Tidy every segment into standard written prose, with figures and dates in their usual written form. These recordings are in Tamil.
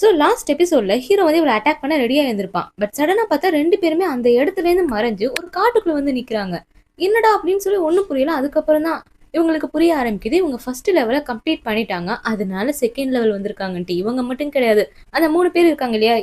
ஸோ லாஸ்ட் எபிசோட்ல ஹீரோ வந்து இவளை அட்டாக் பண்ண ரெடியா இருந்திருப்பான். பட் சடனா பார்த்தா 2 பேருமே அந்த இடத்துல இருந்து மறைஞ்சு ஒரு காட்டுக்குள்ள வந்து நிக்கிறாங்க. என்னடா அப்படின்னு சொல்லி ஒண்ணும் புரியல. அதுக்கப்புறம் தான் இவங்களுக்கு புரிய ஆரம்பிக்குது. இவங்க ஃபர்ஸ்ட் லெவல கம்ப்ளீட் பண்ணிட்டாங்க. அதனால செகண்ட் லெவல் வந்திருக்காங்கன்ட்டு. இவங்க மட்டும் கிடையாது. அந்த 3 பேர் இருக்காங்க இல்லையா?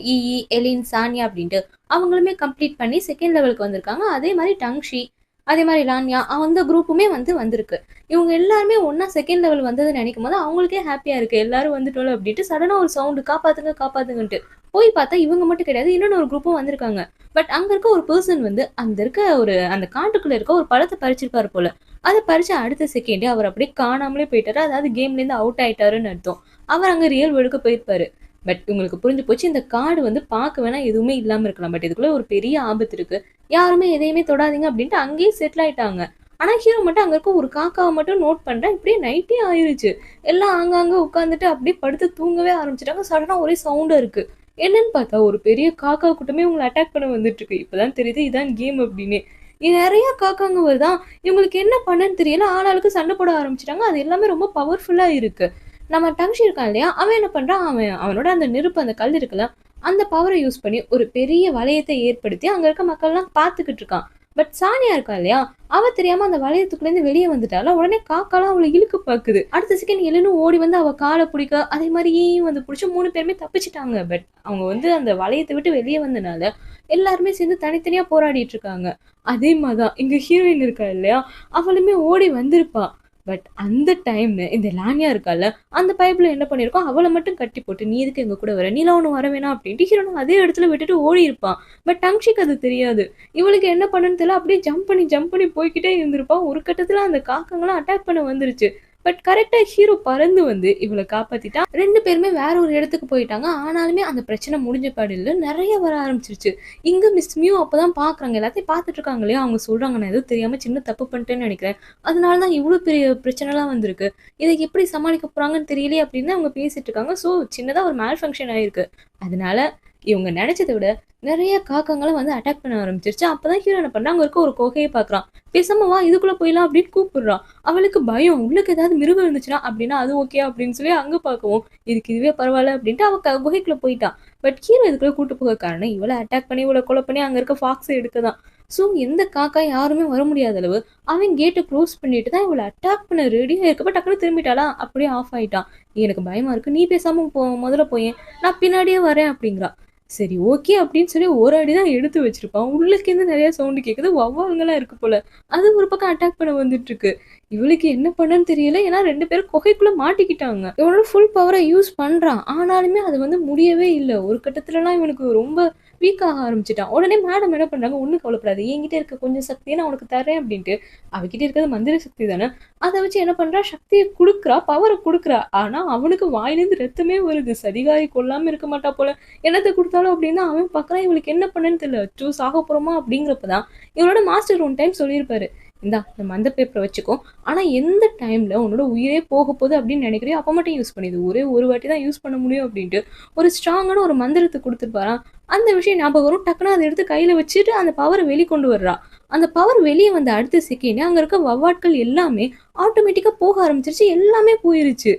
எலின், சானியா அப்படின்ட்டு. அவங்களுமே கம்ப்ளீட் பண்ணி செகண்ட் லெவலுக்கு வந்திருக்காங்க. அதே மாதிரி டங்ஷி, அதே மாதிரி லான்யா அந்த குரூப்புமே வந்திருக்கு. இவங்க எல்லாருமே ஒன்னா செகண்ட் லெவல் வந்தது நினைக்கும் போது அவங்களுக்கே ஹாப்பியா இருக்கு. எல்லாரும் வந்துட்டோம் அப்படின்ட்டு சடனா ஒரு சவுண்டு காப்பாத்துங்க காப்பாத்துங்கன்ட்டு போய் பார்த்தா இவங்க மட்டும் கிடையாது, இன்னொன்னு ஒரு குரூப்பும் வந்திருக்காங்க. பட் அங்க இருக்க ஒரு பர்சன் வந்து அந்த காட்டுக்குள்ள இருக்க ஒரு பழத்தை பறிச்சிருக்காரு போல. அதை பறிச்சு அடுத்த செகண்டே அவர் அப்படியே காணாமலே போயிட்டாரு. அதாவது கேம்ல இருந்து அவுட் ஆயிட்டாருன்னு அர்த்தம். அவர் அங்க ரியல் வேர்ல்டுக்கு போயிருப்பாரு. பட் உங்களுக்கு புரிஞ்சு போச்சு, இந்த காடு வந்து பார்க்க வேணா எதுவுமே இல்லாம இருக்கலாம், பட் இதுக்குள்ள ஒரு பெரிய ஆபத்து இருக்கு. யாருமே எதையுமே தொடாதீங்க அப்படின்ட்டு அங்கேயே செட்டில் ஆயிட்டாங்க. ஆனா ஹீரோ மட்டும் அங்க இருக்க ஒரு காக்காவை மட்டும் நோட் பண்றேன். இப்படியே நைட்டே ஆயிருச்சு. எல்லாம் ஆங்காங்க உட்காந்துட்டு அப்படியே படுத்து தூங்கவே ஆரம்பிச்சிட்டாங்க. சடனா ஒரே சவுண்டா இருக்கு. என்னன்னு பார்த்தா ஒரு பெரிய காக்கா கூட்டமே உங்களை அட்டாக் பண்ண வந்துட்டு இருக்கு. இப்பதான் தெரியுது இதான் கேம் அப்படின்னு. இது நிறைய காக்காங்க வருதான். இவங்களுக்கு என்ன பண்ணன்னு தெரியல. ஆளாளுக்கு சண்டை போட ஆரம்பிச்சிட்டாங்க. அது எல்லாமே ரொம்ப பவர்ஃபுல்லா இருக்கு. நம்ம டங்ஷி இருக்கான் இல்லையா, அவன் என்ன பண்றான், அவனோட அந்த நெருப்பு அந்த கல் இருக்குல்ல, அந்த பவரை யூஸ் பண்ணி ஒரு பெரிய வளையத்தை ஏற்படுத்தி அங்க இருக்க மக்கள்லாம் பார்த்துக்கிட்டு இருக்கான். பட் சானியா இருக்கா இல்லையா, அவ தெரியாம அந்த வளையத்துக்குள்ள இருந்து வெளியே வந்துட்டால. உடனே காக்காலாம் அவளை இழுக்க பாக்குது. அடுத்த செகண்ட் எல்லனும் ஓடி வந்து அவ காலை பிடிக்க, அதே மாதிரி வந்து பிடிச்சி 3 பேருமே தப்பிச்சிட்டாங்க. பட் அவங்க வந்து அந்த வளையத்தை விட்டு வெளியே வந்தனால எல்லாருமே சேர்ந்து தனித்தனியா போராடிட்டு இருக்காங்க. அதே மாதிரிதான் இங்க ஹீரோயின் இருக்கா இல்லையா, அவளுமே ஓடி வந்திருப்பா. பட் அந்த டைம்ல இந்த லானியா இருக்கால, அந்த பைப்ல என்ன பண்ணிருக்கோம், அவளை மட்டும் கட்டி போட்டு நீ எதுக்கு எங்க கூட வர, நீலாம் ஒன்றும் வர வேணாம் அப்படின்ட்டு ஹீரோனும் அதே இடத்துல விட்டுட்டு ஓடி இருப்பான். பட் டங்ஷிக்கு அது தெரியாது. இவளுக்கு என்ன பண்ணுன்னு தெரியல. அப்படியே ஜம்ப் பண்ணி போய்கிட்டே இருந்திருப்பான். ஒரு கட்டத்துல அந்த காக்கங்களாம் அட்டாக் பண்ண வந்துருச்சு. பட் கரெக்டா ஹீரோ பறந்து வந்து இவளை காப்பாத்திட்டான். 2 பேருமே வேற ஒரு இடத்துக்கு போயிட்டாங்க. ஆனாலுமே அந்த பிரச்சனை முடிஞ்ச பாடு இல்ல, நிறைய வர ஆரம்பிச்சிருச்சு. இங்க மிஸ் மியூ அப்பதான் பாக்குறாங்க. எல்லாத்தையும் பார்த்துட்டு இருக்காங்க இல்லையா, அவங்க சொல்றாங்க நான் எதுவும் தெரியாம சின்ன தப்பு பண்ணிட்டேன்னு நினைக்கிறேன், அதனாலதான் இவ்வளவு பெரிய பிரச்சனை எல்லாம் வந்திருக்கு, இதை எப்படி சமாளிக்க போறாங்கன்னு தெரியலையே அப்படின்னு அவங்க பேசிட்டு இருக்காங்க. சோ சின்னதா ஒரு மேல் ஃபங்க்ஷன் ஆயிருக்கு. அதனால இவங்க நினைச்சதை விட நிறைய காக்கங்களும் வந்து அட்டாக் பண்ண ஆரம்பிச்சிருச்சு. அப்பதான் ஹீரோ என்ன பண்றான், அங்க இருக்க ஒரு குகையை பாக்குறான். பேசாம வா இதுக்குள்ள போயிடலாம் அப்படின்னு கூப்பிடுறான். அவளுக்கு பயம், உள்ளுக்கு ஏதாவது மிருகம் இருந்துச்சுன்னா அப்படின்னா அது ஓகே அப்படின்னு சொல்லி அங்க பார்க்கவும் இதுக்கு இதுவே பரவாயில்ல அப்படின்ட்டு அவ குகைக்குள்ள போயிட்டான். பட் ஹீரோ இதுக்குள்ள கூட்டு போக காரணம் இவளை அட்டாக் பண்ணி இவளை கொலை பண்ணி அங்க இருக்க ஃபாக்ஸை எடுக்கதான். ஸோ எந்த காக்கா யாருமே வர முடியாத அளவு அவன் கேட்டை க்ளோஸ் பண்ணிட்டு தான் இவளை அட்டாக் பண்ண ரெடியா இருக்கப்ப டக்குனு திரும்பிட்டாளா, அப்படியே ஆஃப் ஆயிட்டான். எனக்கு பயமா இருக்கு, நீ பேசாம முதல்ல போயேன், நான் பின்னாடியே வரேன் அப்படிங்கிறா. சரி ஓகே அப்படின்னு சொல்லி ஒரு அடிதான் எடுத்து வச்சிருப்பான். உள்ளுக்கு இருந்து நிறைய சவுண்டு கேட்குது. வவ்வால்கள்லாம் இருக்கு போல. அது ஒரு பக்கம் அட்டாக் பண்ண வந்துட்டு இருக்கு. இவளுக்கு என்ன பண்ணன்னு தெரியல. ஏன்னா 2 பேரும் குகைக்குள்ள மாட்டிக்கிட்டாங்க. இவனோட ஃபுல் பவரை யூஸ் பண்றான். ஆனாலுமே அது வந்து முடியவே இல்லை. ஒரு கட்டத்துலலாம் இவனுக்கு ரொம்ப வீக் ஆக ஆரம்பிச்சிட்டான். உடனே மேடம் என்ன பண்றாங்க, ஒன்றும் கவலைப்படாது, என்கிட்ட இருக்க கொஞ்சம் சக்தியை நான் உனக்கு தரேன் அப்படின்ட்டு. அவகிட்ட இருக்கிறது மந்திர சக்தி தானே, அதை வச்சு என்ன பண்றா, சக்தியை கொடுக்குறா, பவரை கொடுக்குறா. ஆனா அவனுக்கு வாயிலிருந்து ரத்தமே வருது. சதிகாரி கொல்லாம இருக்க மாட்டா போல. என்னத்தை கொடுத்தாலும் அப்படின்னா அவன் பார்க்கறான். இவளுக்கு என்ன பண்ணன்னு தெரியல. சூஸ் ஆக போறோமா அப்படிங்கிறப்பதான் இவளோட மாஸ்டர் ஒன் டைம் சொல்லியிருப்பாரு, இந்தா நம்ம அந்த பேப்பரை வச்சுக்கோ, ஆனா எந்த டைம்ல உன்னோட உயிரே போக போகுது அப்படின்னு நினைக்கிறியோ அப்ப மட்டும் யூஸ் பண்ணிது, ஒரே ஒரு வாட்டி தான் யூஸ் பண்ண முடியும் அப்படின்ட்டு ஒரு ஸ்ட்ராங்கான ஒரு மந்திரத்தை கொடுத்துருப்பாராம். அந்த விஷயம் ஞாபகம் வரும். டக்குனு அதை எடுத்து கையில வச்சுட்டு அந்த பவரை வெளிக்கொண்டு வர்றா. அந்த பவர் வெளியே வந்த அடுத்த செகண்ட் அங்க இருக்க வவ்வாட்கள் எல்லாமே ஆட்டோமேட்டிக்கா போக ஆரம்பிச்சிருச்சு. எல்லாமே போயிருச்சு.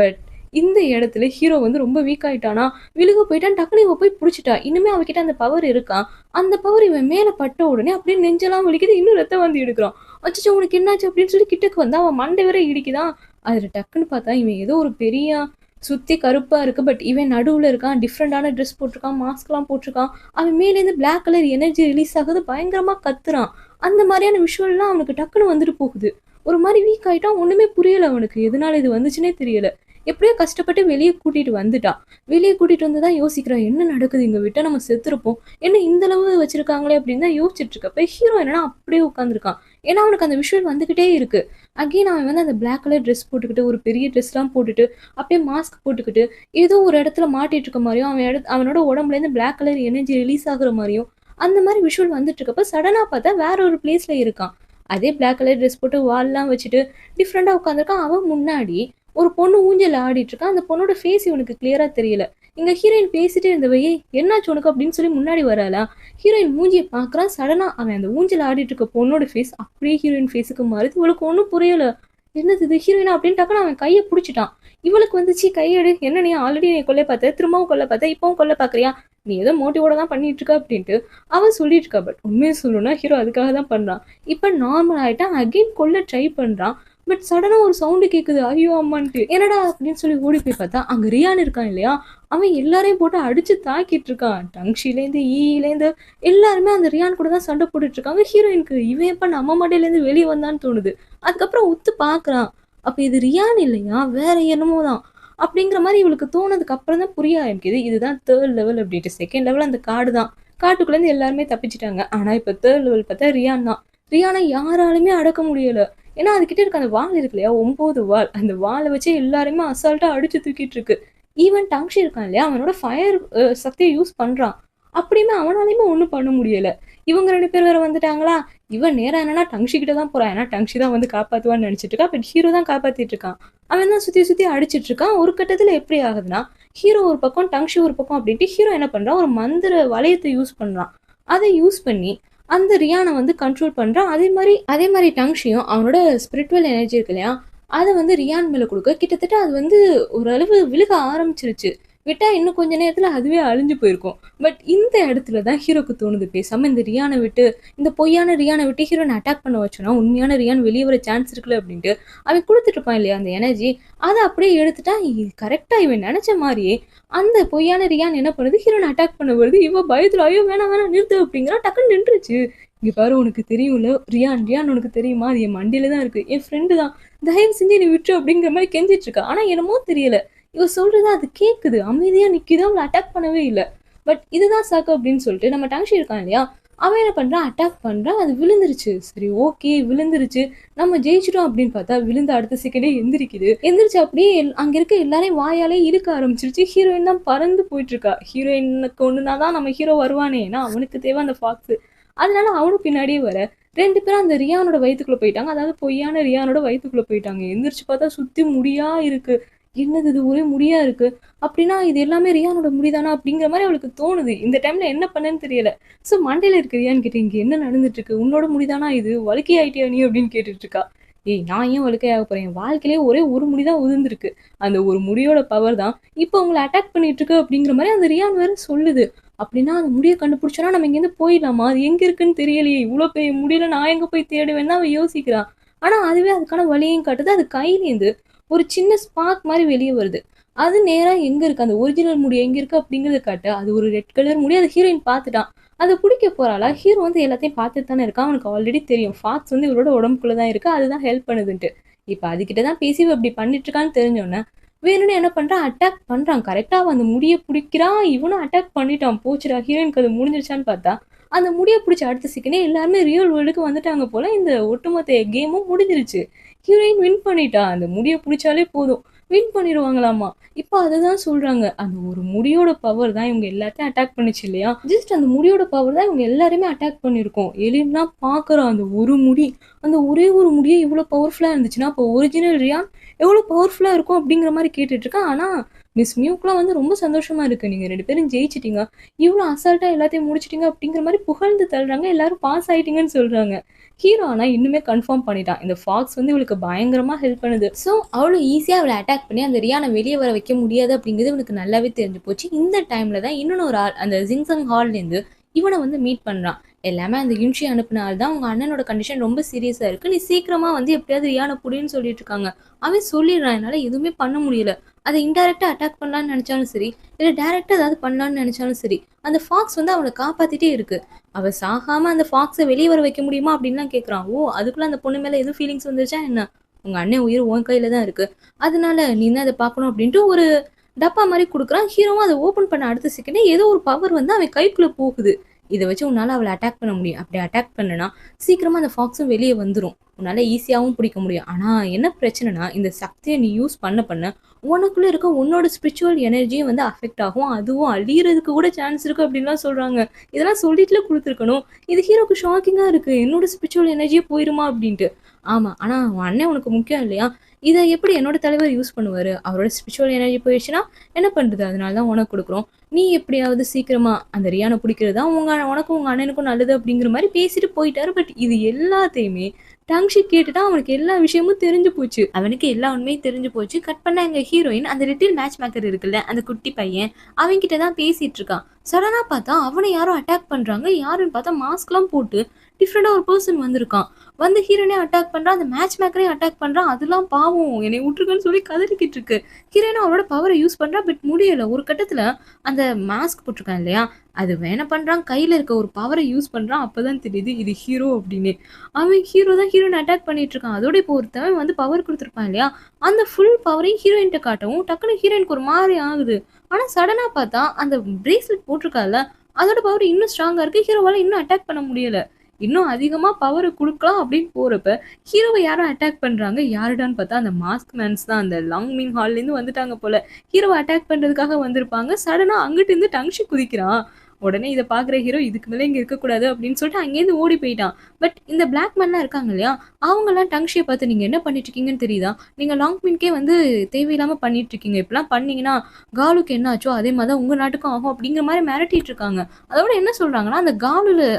பட் இந்த இடத்துல ஹீரோ வந்து ரொம்ப வீக் ஆயிட்டானா, விழுக போயிட்டான். டக்குனு இவ போய் பிடிச்சிட்டா. இன்னுமே அவகிட்ட அந்த பவர் இருக்கா. அந்த பவர் இவன் மேல பட்ட உடனே அப்படியே நெஞ்செல்லாம் வலிக்குது. இன்னும் ரத்தம் வந்து எடுக்கிறான். அச்சச்சோ உனக்கு என்னாச்சு அப்படின்னு சொல்லி கிட்டக்கு வந்தா அவன் மண்டை வேற இடிக்குதான். அதுல டக்குன்னு பார்த்தா இவன் ஏதோ ஒரு பெரிய சுத்தி கருப்பா இருக்கு. பட் இவன் நடுவுல இருக்கான். டிஃப்ரெண்டான ட்ரெஸ் போட்டிருக்கான். மாஸ்க் எல்லாம் போட்டிருக்கான். அவன் மேலேருந்து பிளாக் கலர் எனர்ஜி ரிலீஸ் ஆகுது. பயங்கரமா கத்துறான். அந்த மாதிரியான விஷுவல்லாம் அவனுக்கு டக்குன்னு வந்துட்டு போகுது. ஒரு மாதிரி வீக் ஆயிட்டான். ஒண்ணுமே புரியல அவனுக்கு, எதனால இது வந்துச்சுன்னே தெரியல. எப்படியோ கஷ்டப்பட்டு வெளியே கூட்டிட்டு வந்துட்டான். வெளியே கூட்டிட்டு வந்துதான் யோசிக்கிறான், என்ன நடக்குது, இங்க விட்டா நம்ம செத்துருப்போம், என்ன இந்த அளவு வச்சிருக்காங்களே அப்படின்னு தான் யோசிச்சுட்டு இருக்கப்ப ஹீரோ என்னன்னா அப்படியே உட்காந்துருக்கான். ஏன்னா அவனுக்கு அந்த விஷுவல் வந்துகிட்டே இருக்கு. அகெயின் அவன் வந்து அந்த பிளாக் கலர் ட்ரெஸ் போட்டுக்கிட்டு ஒரு பெரிய ட்ரெஸ்லாம் போட்டுட்டு அப்படியே மாஸ்க் போட்டுக்கிட்டு ஏதோ ஒரு இடத்துல மாட்டிட்டு இருக்க மாதிரியும் அவனோட உடம்புல இருந்து பிளாக் கலர் எனர்ஜி ரிலீஸ் ஆகுற மாதிரியும் அந்த மாதிரி விஷுவல் வந்துட்டு இருக்கப்ப சடனா பார்த்தா வேற ஒரு பிளேஸ்ல இருக்கான். அதே பிளாக் கலர் ட்ரெஸ் போட்டு வால்லாம் வச்சுட்டு டிஃப்ரெண்டா உட்காந்துருக்கான். அவன் முன்னாடி ஒரு பொண்ணு ஊஞ்சல் ஆடிட்டு இருக்கா. அந்த பொண்ணோட ஃபேஸ் இவனுக்கு கிளியரா தெரியல. இங்க ஹீரோயின் பேசிட்டே இருந்தவையே என்னாச்சு உனக்கு அப்படின்னு சொல்லி முன்னாடி வராளா. ஹீரோயின் மூஞ்சியை பாக்குறான். சடனா அவன் அந்த ஊஞ்சல் ஆடிட்டு இருக்க பொண்ணோட ஃபேஸ் அப்படியே ஹீரோயின் ஃபேஸுக்கு மாறுது. இவளுக்கு ஒன்றும் புரியல. என்னது இது ஹீரோயினா அப்படின்னு டக்குன்னு அவன் கையை பிடிச்சிட்டான். இவளுக்கு வந்துச்சு கையெடு, என்ன நீ ஆல்ரெடி நீ கொல்ல பார்த்த, திரும்பவும் கொல்ல பார்த்த, இப்பவும் கொல்ல பாக்குறியா, நீ ஏதோ மோட்டிவோட தான் பண்ணிட்டு இருக்க அப்படின்ட்டு அவன் சொல்லிட்டு இருக்கா. பட் உண்மையை சொல்லணும்னா ஹீரோ அதுக்காக தான் பண்றான். இப்ப நார்மல் ஆயிட்டான், அகைன் கொல்ல ட்ரை பண்றான். பட் சடனா ஒரு சவுண்டு கேக்குது, ஐயோ அம்மான்ட்டு. என்னடா அப்படின்னு சொல்லி ஓடி போய் பார்த்தா அங்க ரியான் இருக்கான் இல்லையா, அவன் எல்லாரையும் போட்டு அடிச்சு தாக்கிட்டு இருக்கான். டங்ஷிலேருந்து ஈலேருந்து எல்லாருமே அந்த ரியான் கூட தான் சண்டை போட்டுட்டு இருக்காங்க. ஹீரோயினுக்கு இவன் எப்ப நம்ம மண்டையில இருந்து வெளியே வந்தான்னு தோணுது. அதுக்கப்புறம் உத்து பாக்குறான், அப்ப இது ரியான் இல்லையா, வேற என்னமோ தான் அப்படிங்கிற மாதிரி இவளுக்கு தோணுதுக்கு அப்புறம் தான் புரிய ஆரம்பிக்குது இதுதான் தேர்ட் லெவல் அப்படின்ட்டு. செகண்ட் லெவல் அந்த காடு தான், காட்டுக்குள்ள இருந்து எல்லாருமே தப்பிச்சிட்டாங்க. ஆனா இப்ப தேர்ட் லெவல் பார்த்தா ரியான் தான். ரியானை யாராலுமே அடக்க முடியல. ஏன்னா அதுகிட்ட இருக்க அந்த வால் இருக்கு இல்லையா, 9 வால், அந்த வாலை வச்சு எல்லாருமே அசால்ட்டா அடிச்சு தூக்கிட்டு இருக்கு. ஈவன் டங்ஷி இருக்கான் இல்லையா, அவனோட ஃபயர் சக்தியை யூஸ் பண்றான். அப்படியுமே அவனாலையுமே ஒன்றும் பண்ண முடியல. இவங்க 2 பேர் வேற வந்துட்டாங்களா. இவன் நேரா என்னன்னா டங்ஷி கிட்ட தான் போறான், ஏன்னா டங்ஷி தான் வந்து காப்பாத்துவான்னு நினைச்சிட்டு இருக்கா. பட் ஹீரோ தான் காப்பாத்திட்டு இருக்கான். அவன் தான் சுத்தி சுத்தி அடிச்சிட்டு இருக்கான். ஒரு கட்டத்துல எப்படி ஆகுதுன்னா, ஹீரோ ஒரு பக்கம் டங்ஷி ஒரு பக்கம் அப்படின்ட்டு ஹீரோ என்ன பண்றான், ஒரு மந்திர வளையத்தை யூஸ் பண்றான். அதை யூஸ் பண்ணி அந்த ரியானை வந்து கண்ட்ரோல் பண்றான். அதே மாதிரி டங்ஷியும் அவனோட ஸ்பிரிச்சுவல் எனர்ஜி இருக்கு இல்லையா, அதை வந்து ரியான் மேல கொடுக்க கிட்டத்தட்ட அது வந்து ஓரளவு விழுக ஆரம்பிச்சிருச்சு. விட்டா இன்னும் கொஞ்ச நேரத்துல அதுவே அழிஞ்சு போயிருக்கும். பட் இந்த இடத்துல தான் ஹீரோக்கு தோணுது, பேசாம இந்த ரியானை விட்டு, இந்த பொய்யான ரியானை விட்டு ஹீரோனை அட்டாக் பண்ண வச்சோன்னா உண்மையான ரியான் வெளியே வர சான்ஸ் இருக்குல்ல அப்படின்ட்டு அவன் கொடுத்துட்டு இருப்பான் இல்லையா அந்த எனர்ஜி, அதை அப்படியே எடுத்துட்டா. கரெக்டா இவன் நினைச்ச மாதிரியே அந்த பொய்யான ரியான் என்ன பண்ணுது, ஹீரோனை அட்டாக் பண்ண வருது. இவ பயத்துல ஐயோ வேணாம் வேணாம் நிறுத்து அப்படிங்கிறா, டக்குன்னு நின்றுச்சு. இங்க பாரு, உனக்கு தெரியும்ல ரியான், ரியான் உனக்கு தெரியுமா, அது என் மண்டியில தான் இருக்கு, என் ஃப்ரெண்டு தான், தயவு செஞ்சு நீ விட்டு அப்படிங்கிற மாதிரி கெஞ்சிட்டு இருக்கா. ஆனா என்னமோ தெரியல, இவ சொல்றது அது கேக்குது, அமைதியா நிக்குது, அவளை அட்டாக் பண்ணவே இல்லை. பட் இதுதான் சாக்கு அப்படின்னு சொல்லிட்டு நம்ம டங்ஷி இருக்கான் இல்லையா, அவன் என்ன பண்றான், அட்டாக் பண்றான். அது விழுந்துருச்சு. சரி ஓகே விழுந்துருச்சு, நம்ம ஜெயிச்சிட்டோம் அப்படின்னு பார்த்தா விழுந்து அடுத்த செகண்டே எந்திரிச்சு அப்படியே அங்க இருக்க எல்லாரையும் வாயாலே இழுக்க ஆரம்பிச்சிருச்சு. ஹீரோயின் தான் பறந்து போயிட்டு இருக்கா. ஹீரோயினுக்கு ஒண்ணுனா தான் நம்ம ஹீரோ வருவானே, ஏன்னா அவனுக்கு தேவை அந்த ஃபாக்ஸ். அதனால அவனும் பின்னாடியே வர 2 பேரும் அந்த ரியானோட வயித்துக்குள்ள போயிட்டாங்க. அதாவது பொய்யான ரியானோட வயித்துக்குள்ள போயிட்டாங்க. எந்திரிச்சு பார்த்தா சுத்தி முடியா இருக்கு. என்னது இது, ஒரே முடியா இருக்கு, அப்படின்னா இது எல்லாமே ரியானோட முடிதானா அப்படிங்கிற மாதிரி அவளுக்கு தோணுது. இந்த டைம்ல என்ன பண்ணேன்னு தெரியல. ஸோ மண்டையில இருக்க ரியான்னு கேட்டு, இங்க என்ன நடந்துட்டு இருக்கு, உன்னோட முடிதானா இது, வழுக்கை ஆயிட்டியா நீ அப்படின்னு கேட்டுட்டு இருக்கா. ஏய் நான் ஏன் வழுக்கையாக போறேன், என் வாழ்க்கையிலேயே ஒரே ஒரு முடிதான் உதிர்ந்துருக்கு, அந்த ஒரு முடியோட பவர் தான் இப்போ உங்களை அட்டாக் பண்ணிட்டு இருக்கு அப்படிங்கிற மாதிரி அந்த ரியான் வேற சொல்லுது. அப்படின்னா அந்த முடியை கண்டுபிடிச்சோன்னா நம்ம இங்கேருந்து போயிடலாமா, அது எங்க இருக்குன்னு தெரியலையே, இவ்வளோ பெரிய முடியல நான் எங்க போய் தேடுவேன்னு அவன் யோசிக்கிறான். ஆனா அதுவே அதுக்கான வழியையும் காட்டுது. அது கையிலேருந்து ஒரு சின்ன ஸ்பார்க் மாதிரி வெளியே வருது. அது நேரா எங்க இருக்கு, அந்த ஒரிஜினல் முடி எங்க இருக்கு அப்படிங்கறத காட்டு. அது ஒரு ரெட் கலர் முடி. அது ஹீரோயின் பார்த்துட்டான். அதை பிடிக்க போறாளா, ஹீரோ வந்து எல்லாத்தையும் பார்த்துட்டு தானே இருக்கான். அவனுக்கு ஆல்ரெடி தெரியும் ஃபாக்ஸ் வந்து இவரோட உடம்புக்குள்ளதான் இருக்கு, அதுதான் ஹெல்ப் பண்ணுதுன்ட்டு. இப்ப அதுகிட்டதான் பேசி இவ இப்படி பண்ணிட்டு இருக்கான்னு தெரிஞ்சோன்னே வேணும்னு என்ன பண்றான், அட்டாக் பண்றான். கரெக்டா அந்த முடியை பிடிக்கிறான், இவனும் அட்டாக் பண்ணிட்டான். போச்சுடா, ஹீரோயினுக்கு அது முடிஞ்சிருச்சான்னு பார்த்தா அந்த முடியை பிடிச்ச அடுத்த செகண்டே எல்லாருமே ரியல் வேர்ல்டுக்கு வந்துட்டாங்க போல. இந்த ஒட்டுமொத்த கேமும் முடிஞ்சிருச்சு. ஹீரோயின் வின் பண்ணிட்டா. அந்த முடியை பிடிச்சாலே போதும் வின் பண்ணிடுவாங்களாமா. இப்போ அதுதான் சொல்றாங்க, அந்த ஒரு முடியோட பவர் தான் இவங்க எல்லாத்தையும் அட்டாக் பண்ணுச்சு இல்லையா. ஜஸ்ட் அந்த முடியோட பவர் தான் இவங்க எல்லாருமே அட்டாக் பண்ணிருக்கோம். எலினா பாக்குறான் அந்த ஒரு முடி, அந்த ஒரே ஒரு முடியே இவ்வளவு பவர்ஃபுல்லா இருந்துச்சுன்னா அப்போ ஒரிஜினல் ரியான் எவ்வளவு பவர்ஃபுல்லா இருக்கும் அப்படிங்கிற மாதிரி கேட்டுட்டு இருக்கான். ஆனா மிஸ் மியூக்குலாம் வந்து ரொம்ப சந்தோஷமா இருக்கு, நீங்க 2 பேரும் ஜெயிச்சிட்டீங்க, இவ்வளவு அசால்ட்டா எல்லாத்தையும் முடிச்சிட்டீங்க அப்படிங்கிற மாதிரி புகழ்ந்து தள்ளுறாங்க. எல்லாரும் பாஸ் ஆயிட்டீங்கன்னு சொல்றாங்க. ஹீரோ ஆனா இன்னுமே கன்ஃபார்ம் பண்ணிட்டான், இந்த ஃபாக்ஸ் வந்து இவளுக்கு பயங்கரமா ஹெல்ப் பண்ணுது. ஸோ அவ்வளோ ஈஸியா அவளை அட்டாக் பண்ணி அந்த ரியானை வெளியே வர வைக்க முடியாது அப்படிங்கிறது இவனுக்கு நல்லாவே தெரிஞ்சு போச்சு. இந்த டைம்ல தான் இன்னொரு ஆள் அந்த ஜிங்சங் ஹால்ல இருந்து இவனை வந்து மீட் பண்றான். எல்லாமே அந்த யுன்ஷி அனுப்பினால தான், உங்க அண்ணனோட கண்டிஷன் ரொம்ப சீரியஸா இருக்கு, நீ சீக்கிரமா வந்து எப்படியாவது ரியானை புடின்னு சொல்லிட்டு இருக்காங்க. அவன் சொல்லிடுறான், என்னால எதுவுமே பண்ண முடியல. அதை இன்டைரக்டா அட்டாக் பண்ணலான்னு நினைச்சாலும் சரி, இல்ல டைரக்டா ஏதாவது பண்ணலான்னு நினைச்சாலும் சரி, அந்த ஃபாக்ஸ் வந்து அவளை காப்பாத்திட்டே இருக்கு. அவ சாகாம அந்த ஃபாக்ஸை வெளியே வர வைக்க முடியுமா அப்படின்லாம் கேட்கறான். ஓ அதுக்குள்ள அந்த பொண்ணு மேல எதுவும் ஃபீலிங்ஸ் வந்துருச்சா என்ன, உங்க அண்ணன் உயிர் உன் கையில தான் இருக்கு, அதனால நீ தான் அதை பார்க்கணும் அப்படின்ட்டு ஒரு டப்பா மாதிரி கொடுக்குறான். ஹீரோவும் அதை ஓப்பன் பண்ண அடுத்த செகண்டே ஏதோ ஒரு பவர் வந்து அவன் கைக்குள்ள போகுது. இதை வச்சு உன்னால அவளை அட்டாக் பண்ண முடியும். அப்படி அட்டாக் பண்ணனா சீக்கிரமா அந்த ஃபாக்ஸும் வெளியே வந்துடும், உன்னால ஈஸியாகவும் பிடிக்க முடியும். ஆனா என்ன பிரச்சனைனா, இந்த சக்தியை நீ யூஸ் பண்ண உனக்குள்ள இருக்க உன்னோட ஸ்பிரிச்சுவல் எனர்ஜியும் வந்து அஃபெக்ட் ஆகும், அதுவும் அழியறதுக்கு கூட சான்ஸ் இருக்கு அப்படின்லாம் சொல்றாங்க. இதெல்லாம் சொல்லிட்டுல கொடுத்துருக்கணும். இது ஹீரோக்கு ஷாக்கிங்கா இருக்கு, என்னோட ஸ்பிரிச்சுவல் எனர்ஜியே போயிருமா அப்படின்ட்டு. ஆமா, ஆனா உன் அண்ணன் உனக்கு முக்கியம் இல்லையா, இதை எப்படி என்னோட தலைவர் யூஸ் பண்ணுவாரு, அவரோட ஸ்பிரிச்சுவல் எனர்ஜி போயிடுச்சுன்னா என்ன பண்றது, அதனால தான் உனக்கு கொடுக்குறோம், நீ எப்படியாவது சீக்கிரமா அந்த ரியானை பிடிக்கிறது தான் உனக்கும் உங்க அண்ணனுக்கும் நல்லது அப்படிங்கிற மாதிரி பேசிட்டு போயிட்டாரு. பட் இது எல்லாத்தையுமே டங்ஷி கேட்டுட்டா அவனுக்கு எல்லா விஷயமும் தெரிஞ்சு போச்சு. அவனுக்கு எல்லா உண்மையும் தெரிஞ்சு போச்சு. கட் பண்ண எங்க ஹீரோயின் அந்த லிட்டில் மேட்ச் மேக்கர் இருக்குல்ல, அந்த குட்டி பையன், அவன்கிட்ட தான் பேசிட்டு இருக்கான். சடனா பார்த்தா அவனை யாரோ அட்டாக் பண்றாங்க. யாருன்னு பார்த்தா மாஸ்க்லாம் போட்டு டிஃப்ரெண்டா ஒரு பர்சன் வந்திருக்கான். வந்து ஹீரோனே அட்டாக் பண்றான். அந்த மேட்ச் மேக்கரையும் அட்டாக் பண்றான். அதெல்லாம் பாவம் என்னை விட்டுருக்குன்னு சொல்லி கதறிக்கிட்டு இருக்கு. ஹீரோயின் அவரோட பவரை யூஸ் பண்றா. பட் முடியல. ஒரு கட்டத்துல அந்த மாஸ்க் போட்டிருக்கான் இல்லையா, அது என்ன பண்றான், கையில இருக்க ஒரு பவரை யூஸ் பண்றான். அப்பதான் தெரியுது இது ஹீரோ அப்படின்னு. அவன் ஹீரோ தான் ஹீரோயின் அட்டாக் பண்ணிட்டு இருக்கான். அதோட இப்போ ஒருத்தவன் வந்து பவர் கொடுத்துருப்பான் இல்லையா, அந்த ஃபுல் பவரையும் ஹீரோயின்ட்ட காட்டவும் டக்குனு ஹீரோயினுக்கு ஒரு மாதிரி ஆகுது. ஆனா சடனா பார்த்தா அந்த பிரேஸ்லெட் போட்டிருக்கால, அதோட பவர் இன்னும் ஸ்ட்ராங்கா இருக்கு. ஹீரோவால இன்னும் அட்டாக் பண்ண முடியல. இன்னும் அதிகமா பவர் குடுக்கலாம் அப்படின்னு போறப்ப ஹீரோவை யாரும் அட்டாக் பண்றாங்க. யாருடான்னு பார்த்தா அந்த மாஸ்க் மேன்ஸ் தான். அந்த லாங் மிங் ஹால்ல இருந்து வந்துட்டாங்க போல. ஹீரோவை அட்டாக் பண்றதுக்காக வந்திருப்பாங்க. சடனா அங்கிட்டு இருந்து டங்ஷி குதிக்கிறான். உடனே இதை பாக்குற ஹீரோ இதுக்கு மேல இங்க இருக்கக்கூடாது அப்படின்னு சொல்லிட்டு அங்கேருந்து ஓடி போயிட்டான். பட் இந்த பிளாக் மேன்லாம் இருக்காங்க இல்லையா, அவங்க எல்லாம் டங்ஷியை பார்த்து நீங்க என்ன பண்ணிட்டு இருக்கீங்கன்னு தெரியுதா, நீங்க லாங் மின்கே வந்து தேவையில்லாம பண்ணிட்டு இருக்கீங்க, இப்பெல்லாம் பண்ணீங்கன்னா காலுக்கு என்ன ஆச்சோ அதே மாதிரி தான் உங்க நாட்டுக்கும் ஆகும் அப்படிங்கிற மாதிரி மிரட்டிட்டு இருக்காங்க. அதோட என்ன சொல்றாங்கன்னா,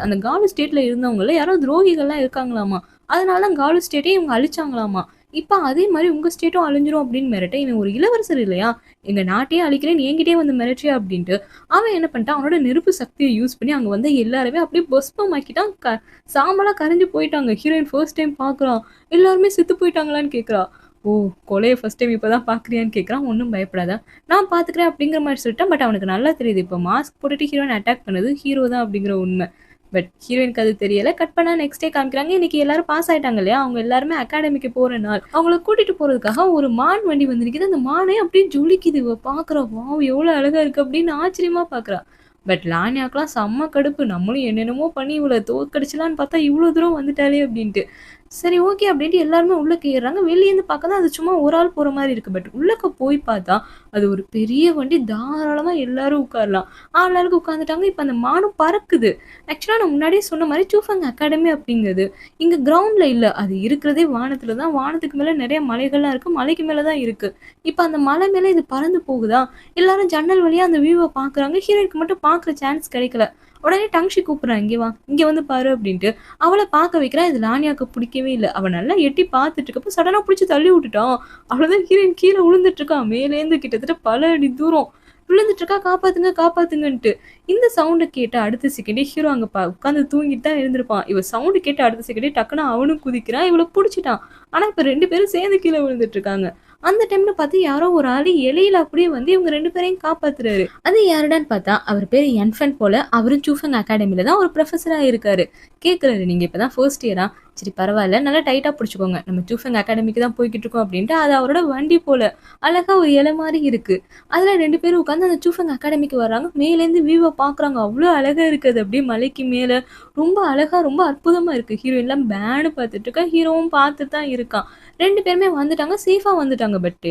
அந்த காலு ஸ்டேட்ல இருந்தவங்கள யாரோ துரோகிகள்லாம் இருக்காங்களாமா, அதனாலதான் காலு ஸ்டேட்டே இவங்க அழிச்சாங்களாமா. இப்ப அதே மாதிரி உங்க ஸ்டேட்டும் அழிஞ்சிரும் அப்படின்னு மிரட்ட, இவன் ஒரு இளவரசர் இல்லையா, எங்க நாட்டையே அழிக்கிறேன்னு என்கிட்டயே வந்து மிரட்டியா அப்படின்ட்டு அவன் என்ன பண்ணிட்டான், அவனோட நெருப்பு சக்தியை யூஸ் பண்ணி அங்க வந்து எல்லாருமே அப்படியே பஸ்பம் ஆக்கிட்டான். சாம்பலா கரைஞ்சு போயிட்டாங்க. ஹீரோயின் ஃபர்ஸ்ட் டைம் பாக்குறான். எல்லாருமே செத்து போயிட்டாங்களான்னு கேக்குறா. ஓ, கொலையை ஃபர்ஸ்ட் டைம் இப்பதான் பாக்குறியான்னு கேக்குறான். ஒன்றும் பயப்படாத, நான் பாத்துக்கிறேன் அப்படிங்கிற மாதிரி சொல்லிட்டான். பட் அவனுக்கு நல்லா தெரியுது இப்போ மாஸ்க் போட்டுட்டு ஹீரோயின் அட்டாக் பண்ணது ஹீரோ தான் அப்படிங்கிற உண்மை. பட் ஹீரோயினுக்கு அது தெரியல. கட் பண்ணா நெக்ஸ்ட் டே காமிக்கிறாங்க. இன்னைக்கு எல்லாரும் பாஸ் ஆயிட்டாங்க இல்லையா, அவங்க எல்லாருமே அகாடமிக்கு போற நாள். அவங்கள கூட்டிட்டு போறதுக்காக ஒரு மான் வண்டி வந்து நிக்குது. அந்த மானே அப்படியே ஜொலிக்குது. இவ பாக்குறா, வாவ் எவ்வளவு அழகா இருக்கு அப்படின்னு ஆச்சரியமா பாக்குறா. பட் லானியாக்கெல்லாம் செம்ம கடுப்பு. நம்மளும் என்னென்னமோ பண்ணி இவளை தோற்கடிச்சலான்னு பார்த்தா இவ்வளவு தூரம் வந்துட்டாலே அப்படின்ட்டு. சரி ஓகே அப்படின்ட்டு எல்லாருமே உள்ள கேறாங்க. வெளியேந்து பார்க்க தான் அது சும்மா ஒரு ஆள் போற மாதிரி இருக்கு. பட் உள்ளக்க போய் பார்த்தா அது ஒரு பெரிய வண்டி. தாராளமா எல்லாரும் உட்காரலாம். எல்லாருக்கும் உட்காந்துட்டாங்க. இப்ப அந்த மானும் பறக்குது. ஆக்சுவலா நான் முன்னாடியே சொன்ன மாதிரி சூஃபங் அகாடமி அப்படிங்கிறது இங்க கிரவுண்ட்ல இல்ல, அது இருக்கிறதே வானத்துல தான். வானத்துக்கு மேல நிறைய மலைகள்லாம் இருக்கு. மலைக்கு மேலதான் இருக்கு. இப்ப அந்த மலை மேல இது பறந்து போகுதா, எல்லாரும் ஜன்னல் வழியா அந்த வியூவை பாக்குறாங்க. ஹீரோயினுக்கு மட்டும் பாக்குற சான்ஸ் கிடைக்கல. உடனே டங்ஷி கூப்பிடுறான், இங்கே வா, இங்க வந்து பாரு அப்படின்ட்டு அவளை பார்க்க வைக்கிறா. இது லானியாக்கு பிடிக்கவே இல்லை. அவன் நல்லா எட்டி பார்த்துட்டு இருக்கப்போ சடனா பிடிச்சி தள்ளி விட்டுட்டான். அவ்வளவுதான் ஹீரோயின் கீழே விழுந்துட்டு இருக்கான். மேலேந்து கிட்டத்தட்ட பல அடி தூரம் விழுந்துட்டு இருக்கா. காப்பாத்துங்க காப்பாத்துங்கன்ட்டு. இந்த சவுண்டை கேட்டு அடுத்த செகண்டே ஹீரோ அங்க உட்காந்து தூங்கிட்டு தான் இருந்திருப்பான். இவ சவுண்டு கேட்டு அடுத்த செகண்டே டக்குன்னு அவனும் குதிக்கிறான். இவளை பிடிச்சிட்டான். ஆனா இப்ப 2 பேரும் சேர்ந்து கீழே விழுந்துட்டு இருக்காங்க. அந்த டைம்ல பார்த்து யாரோ ஒரு ஆளு இலையில அப்படியே வந்து இவங்க 2 பேரையும் காப்பாத்துறாரு. அது யாருடான்னு பார்த்தா அவர் பேரு என்ஃபன் போல. அவரும் சூஃபங் அகாடமில தான் ஒரு ப்ரொஃபஸரா இருக்காரு. கேட்கறாரு, நீங்க இப்பதான் ஃபர்ஸ்ட் இயரா, சரி பரவாயில்ல, நல்லா டைட்டா பிடிச்சிக்கோங்க, நம்ம சூஃபங் அகாடமிக்கு தான் போய்கிட்டு இருக்கோம் அப்படின்ட்டு. அது அவரோட வண்டி போல அழகா ஒரு இலை மாதிரி இருக்கு. அதுல 2 பேரும் உட்காந்து அந்த சூஃபங் அகாடமிக்கு வர்றாங்க. மேலேருந்து வியூவை பாக்குறாங்க. அவ்வளவு அழகா இருக்குது. அப்படியே மலைக்கு மேல ரொம்ப அழகா ரொம்ப அற்புதமா இருக்கு. ஹீரோயின் எல்லாம் பேனு பார்த்துட்டு இருக்கா. ஹீரோவும் பார்த்துட்டு தான் இருக்கான். 2 பேருமே வந்துட்டாங்க. சேஃபா வந்துட்டாங்க. பட்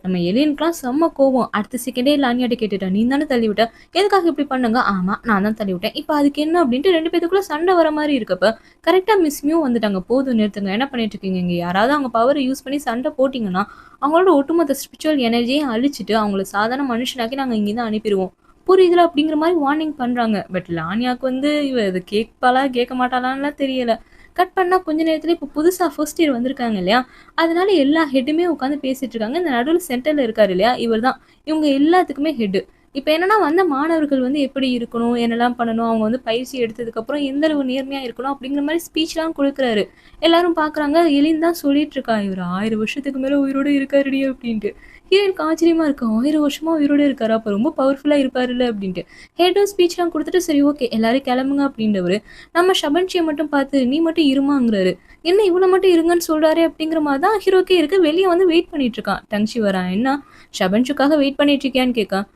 நம்ம எலியனுக்குலாம் செம்ம கோவம். அடுத்த செகண்டே லானியாட்ட கேட்டுட்டா, நீ தானே தள்ளி விட்ட, எதுக்காக இப்படி பண்ணுங்க. ஆமா நான் தான் தள்ளி விட்டேன். இப்ப அதுக்கு என்ன அப்படின்ட்டு 2 பேத்துக்குள்ள சண்டை வர மாதிரி இருக்கப்ப கரெக்டா மிஸ் மியூ வந்துட்டாங்க. போதும் நிறுத்துங்க, என்ன பண்ணிட்டு இருக்கீங்க, இங்க யாராவது அவங்க பவரை யூஸ் பண்ணி சண்டை போட்டீங்கன்னா அவங்களோட ஒட்டுமொத்த ஸ்பிரிச்சுவல் எனர்ஜியை அழிச்சிட்டு அவங்கள சாதாரண மனுஷனாக்கி நாங்க இங்கதான் அனுப்பிடுவோம், புரியுதுல அப்படிங்கிற மாதிரி வார்னிங் பண்றாங்க. பட் லானியாக்கு வந்து இவ இது கேட்பாளா கேட்க மாட்டாளான்லாம் தெரியல. கட் பண்ணா கொஞ்ச நேரத்துல இப்ப புதுசா ஃபர்ஸ்ட் இயர் வந்திருக்காங்க இல்லையா, அதனால எல்லா ஹெட்டுமே உட்காந்து பேசிட்டு இருக்காங்க. இந்த நடுவில் சென்டர்ல இருக்காரு இல்லையா, இவர் தான் இவங்க எல்லாத்துக்குமே ஹெட். இப்ப என்னன்னா வந்த மாணவர்கள் வந்து எப்படி இருக்கணும், என்னெல்லாம் பண்ணணும், அவங்க வந்து பயிற்சி எடுத்ததுக்கு அப்புறம் எந்த அளவு நேர்மையா இருக்கணும் அப்படிங்கிற மாதிரி ஸ்பீச் எல்லாம் கொடுக்குறாரு. எல்லாரும் பாக்குறாங்க. எலின் தான் சொல்லிட்டு இருக்கா, இவர் 1000 வருஷத்துக்கு மேல உயிரோட இருக்காருடி அப்படின்ட்டு. ஹீரோனுக்கு ஆச்சரியமா இருக்கு, 1000 வருஷமா உயிரோட இருக்காரு, அப்ப ரொம்ப பவர்ஃபுல்லா இருப்பாருல்ல அப்படின்ட்டு. ஹெட்டும் ஸ்பீச் எல்லாம் கொடுத்துட்டு சரி ஓகே எல்லாரும் கிளம்புங்க அப்படின்றவரு நம்ம ஷபன்ஷியை மட்டும் பார்த்து நீ மட்டும் இருமாங்கிறாரு. என்ன இவ்வளவு மட்டும் இருங்கன்னு சொல்றாரு அப்படிங்கிற மாதிரி தான் ஹீரோக்கே இருக்கு. வெளியே வந்து வெயிட் பண்ணிட்டு இருக்கான். டங்ஷி வரான். என்ன ஷபன்ஷுக்காக வெயிட் பண்ணிட்டு இருக்கியான்னு கேட்கான்.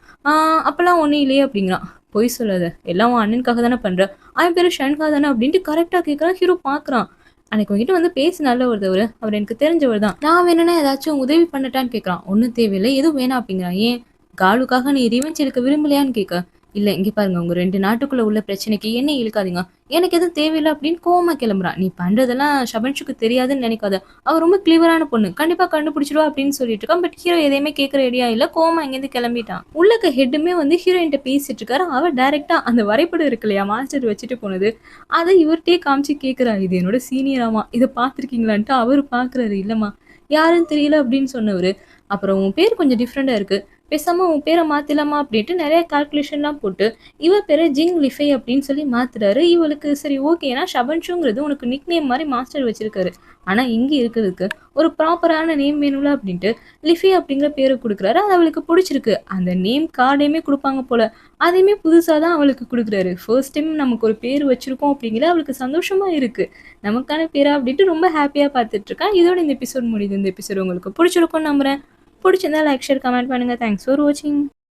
அப்பெல்லாம் ஒன்றும் இல்லையே அப்படிங்கிறான். பொய் சொல்லாத, எல்லாம் உன் அண்ணனுக்காக தானே பண்ற, அவன் பேரு ஷன்கா தானே அப்படின்ட்டு கரெக்டா கேட்கறான். ஹீரோ பாக்குறான். அன்னைக்கு உங்ககிட்ட வந்து பேசி நல்ல ஒருத்தவர், அவர் எனக்கு தெரிஞ்சவர் தான், நான் வேணும்னா ஏதாச்சும் உதவி பண்ணட்டான்னு கேட்கறான். ஒன்றும் தேவையில்லை, எதுவும் வேணாம் அப்படிங்கிறான். ஏன் காலுக்காக நீ ரிவெஞ்ச் எடுக்க விரும்பலையான்னு கேட்க, இல்ல இங்க பாருங்க உங்க 2 நாட்டுக்குள்ள உள்ள பிரச்சனைக்கு என்ன இழுக்காதீங்க. எனக்கு எதுவும் தேவையில்ல அப்படின்னு கோவமா கிளம்புறான். நீ பண்றதெல்லாம் ஷபன்ஷுக்கு தெரியாதுன்னு நினைக்காத. அவ ரொம்ப கிளிவரான பொண்ணு. கண்டிப்பா கண்டுபிடிச்சிடுவா அப்படின்னு சொல்லிட்டு இருக்கான். பட் ஹீரோ எதையுமே கேட்க ரெடியா இல்ல. கோவமா இங்கேருந்து கிளம்பிட்டான். உள்ளக்க ஹெட்டுமே வந்து ஹீரோயின்ட்ட பேசிட்டு இருக்காரு. அவ டைரக்ட்டா அந்த வரைபடம் இருக்கு இல்லையா? மாஸ்டர் வச்சுட்டு போனது. அத இவர்ட்டயே காமிச்சு கேட்கிறா. இது என்னோட சீனியராமா. இத பார்த்துருக்கீங்களான்ட்டு அவரு பார்க்குறாரு. இல்லம்மா யாருன்னு தெரியல அப்படின்னு சொன்னவரு. அப்புறம் உன் பேர் கொஞ்சம் டிஃப்ரெண்டா இருக்கு. பேசாம உன் பேரை மாத்திடலாமா அப்படின்ட்டு நிறைய கால்குலேஷன்லாம் போட்டு இவ பேரை ஜிங் லிஃபை அப்படின்னு சொல்லி மாத்துறாரு. இவளுக்கு சரி ஓகே, ஏன்னா ஷபன்ஷுங்கிறது உனக்கு நிக் நேம் மாதிரி மாஸ்டர் வச்சிருக்காரு. ஆனா இங்க இருக்கிறதுக்கு ஒரு ப்ராப்பரான நேம் வேணும்ல அப்படின்ட்டு லிஃபை அப்படிங்கிற பேரை கொடுக்குறாரு. அது அவளுக்கு பிடிச்சிருக்கு. அந்த நேம் கார்டையுமே கொடுப்பாங்க போல. அதையுமே புதுசாக தான் அவளுக்கு கொடுக்குறாரு. ஃபர்ஸ்ட் டைம் நமக்கு ஒரு பேர் வச்சிருக்கோம் அப்படிங்கிற அவளுக்கு சந்தோஷமா இருக்கு. நமக்கான பேரா அப்படின்ட்டு ரொம்ப ஹாப்பியா பார்த்துட்டு இருக்கா. இதோட இந்த எபிசோட் முடியுது. இந்த எபிசோட் உங்களுக்கு பிடிச்சிருக்கும்னு நம்புறேன். பிடிச்சிருந்தா லைக் ஷேர் கமெண்ட் பண்ணுங்க. தேங்க்ஸ் ஃபார் வாட்சிங்.